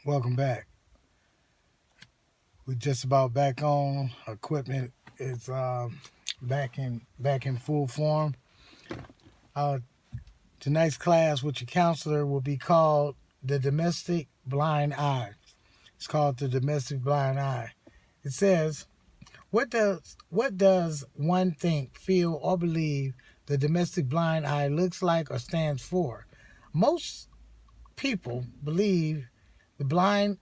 Welcome back. We just about back on. Equipment is back in full form. Uh, Tonight's class with your counselor will be called the domestic blind eye. It's called the domestic blind eye. It says, what does one think, feel, or believe the domestic blind eye looks like or stands for? Most people believe the blind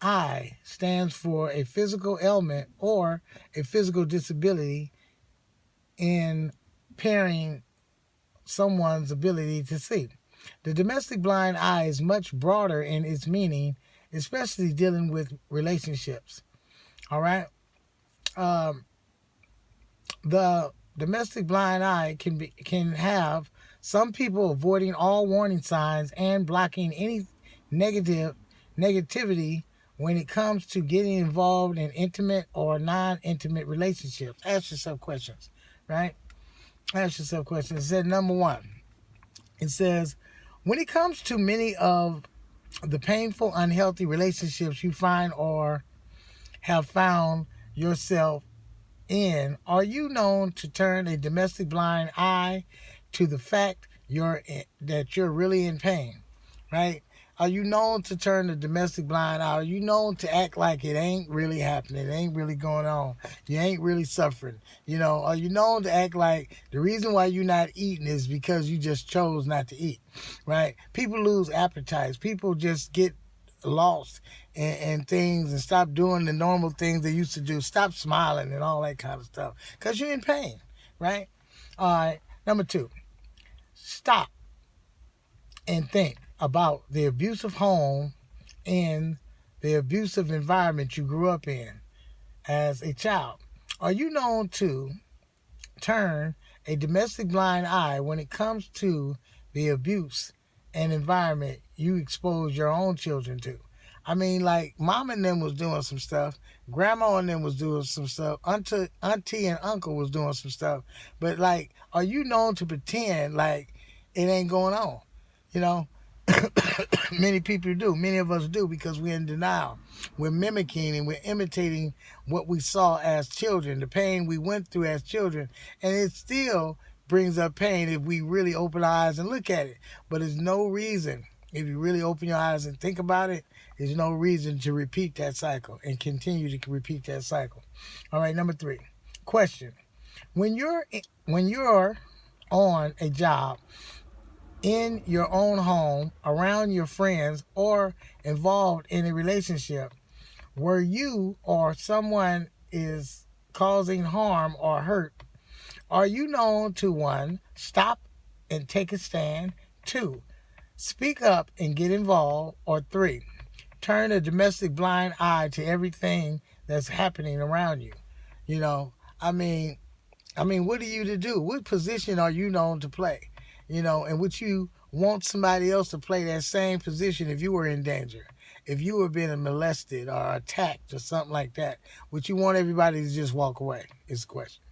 I stands for a physical ailment or a physical disability impairing someone's ability to see. The domestic blind eye is much broader in its meaning, especially dealing with relationships. All right. Um, the domestic blind eye can have some people avoiding all warning signs and blocking any negative negativity when it comes to getting involved in intimate or non-intimate relationships. Ask yourself questions, right? Ask yourself questions. It said number one. It says when it comes to many of the painful, unhealthy relationships you find or have found yourself in, are you known to turn a domestic blind eye to the fact that you're really in pain, right? Are you known to turn the domestic blind eye? Are you known to act like it ain't really happening? It ain't really going on. You ain't really suffering. Are you known to act like the reason why you're not eating is because you just chose not to eat, right? People lose appetites. People just get lost in things and stop doing the normal things they used to do. Stop smiling and all that kind of stuff because you're in pain, right? All right. Number two, stop and think about the abusive home and the abusive environment you grew up in as a child. Are you known to turn a domestic blind eye when it comes to the abuse and environment you expose your own children to? I mean, like, mom and them was doing some stuff, grandma and them was doing some stuff, auntie and uncle was doing some stuff, but, like, are you known to pretend like it ain't going on? You know, many people do. Many of us do because we're in denial. We're mimicking and we're imitating what we saw as children, the pain we went through as children. And it still brings up pain if we really open our eyes and look at it. But there's no reason, if you really open your eyes and think about it, there's no reason to repeat that cycle and continue to repeat that cycle. All right, number three. Question. When you're on a job, in your own home, around your friends, or involved in a relationship where you or someone is causing harm or hurt, are you known to one, stop and take a stand, two, speak up and get involved, or three, turn a domestic blind eye to everything that's happening around you? You know, I mean, what are you to do? What position are you known to play? And would you want somebody else to play that same position if you were in danger? If you were being molested or attacked or something like that, would you want everybody to just walk away? Is the question.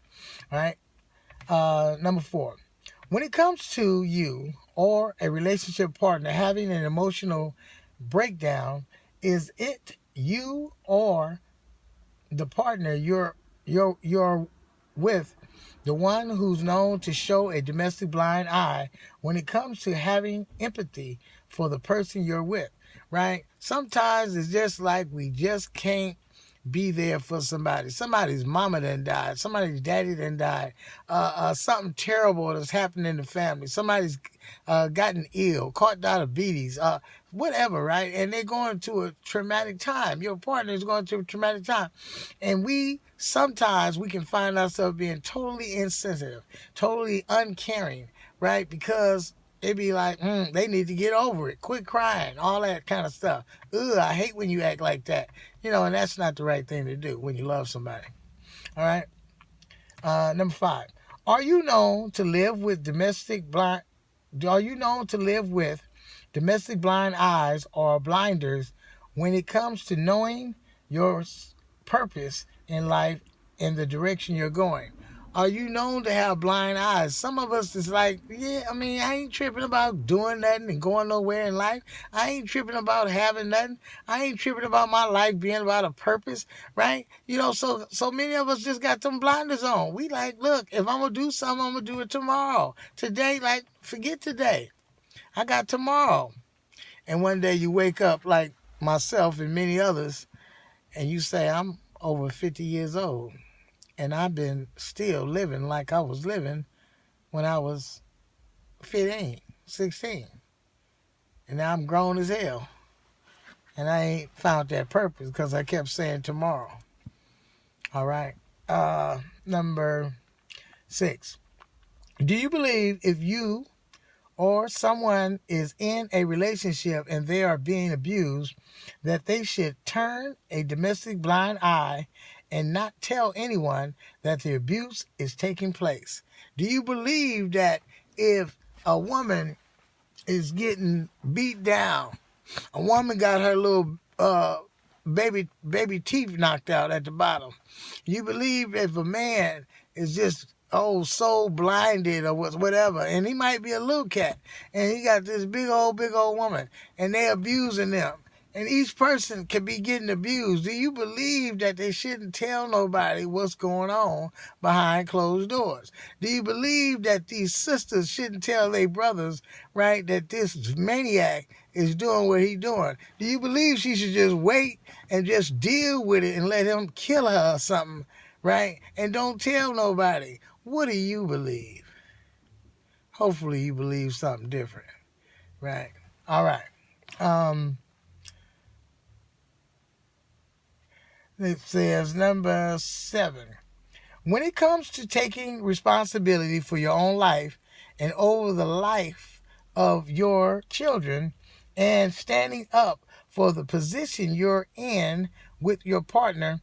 All right. Number four. When it comes to you or a relationship partner having an emotional breakdown, is it you or the partner you're with, the one who's known to show a domestic blind eye when it comes to having empathy for the person you're with, right? Sometimes it's just like we just can't be there for somebody. Somebody's mama done died. Somebody's daddy done died. Something terrible that's happened in the family. Somebody's gotten ill, caught diabetes, whatever, right? And they're going through a traumatic time. Your partner is going through a traumatic time. And sometimes we can find ourselves being totally insensitive, totally uncaring, right? Because it'd be like, they need to get over it. Quit crying, all that kind of stuff. Ugh, I hate when you act like that. And that's not the right thing to do when you love somebody. All right. Number five. Are you known to live with domestic blind? Are you known to live with domestic blind eyes or blinders when it comes to knowing your purpose in life and the direction you're going? Are you known to have blind eyes? Some of us is like, yeah, I mean, I ain't tripping about doing nothing and going nowhere in life. I ain't tripping about having nothing. I ain't tripping about my life being about a purpose, right? You know, so many of us just got them blinders on. We like, look, if I'm gonna do something, I'm gonna do it tomorrow. Today, like, forget today. I got tomorrow. And one day you wake up like myself and many others, and you say, I'm over 50 years old. And I've been still living like I was living when I was 15, 16. And now I'm grown as hell. And I ain't found that purpose because I kept saying tomorrow. All right. Number 6. Do you believe if you or someone is in a relationship and they are being abused, that they should turn a domestic blind eye and not tell anyone that the abuse is taking place? Do you believe that if a woman is getting beat down, a woman got her little baby teeth knocked out at the bottom, you believe if a man is just soul blinded or whatever, and he might be a little cat, and he got this big old woman, and they abusing them, and each person can be getting abused, do you believe that they shouldn't tell nobody what's going on behind closed doors? Do you believe that these sisters shouldn't tell their brothers, right, that this maniac is doing what he's doing? Do you believe she should just wait and just deal with it and let him kill her or something, right? And don't tell nobody. What do you believe? Hopefully you believe something different, right? All right. It says number 7. When it comes to taking responsibility for your own life and over the life of your children and standing up for the position you're in with your partner,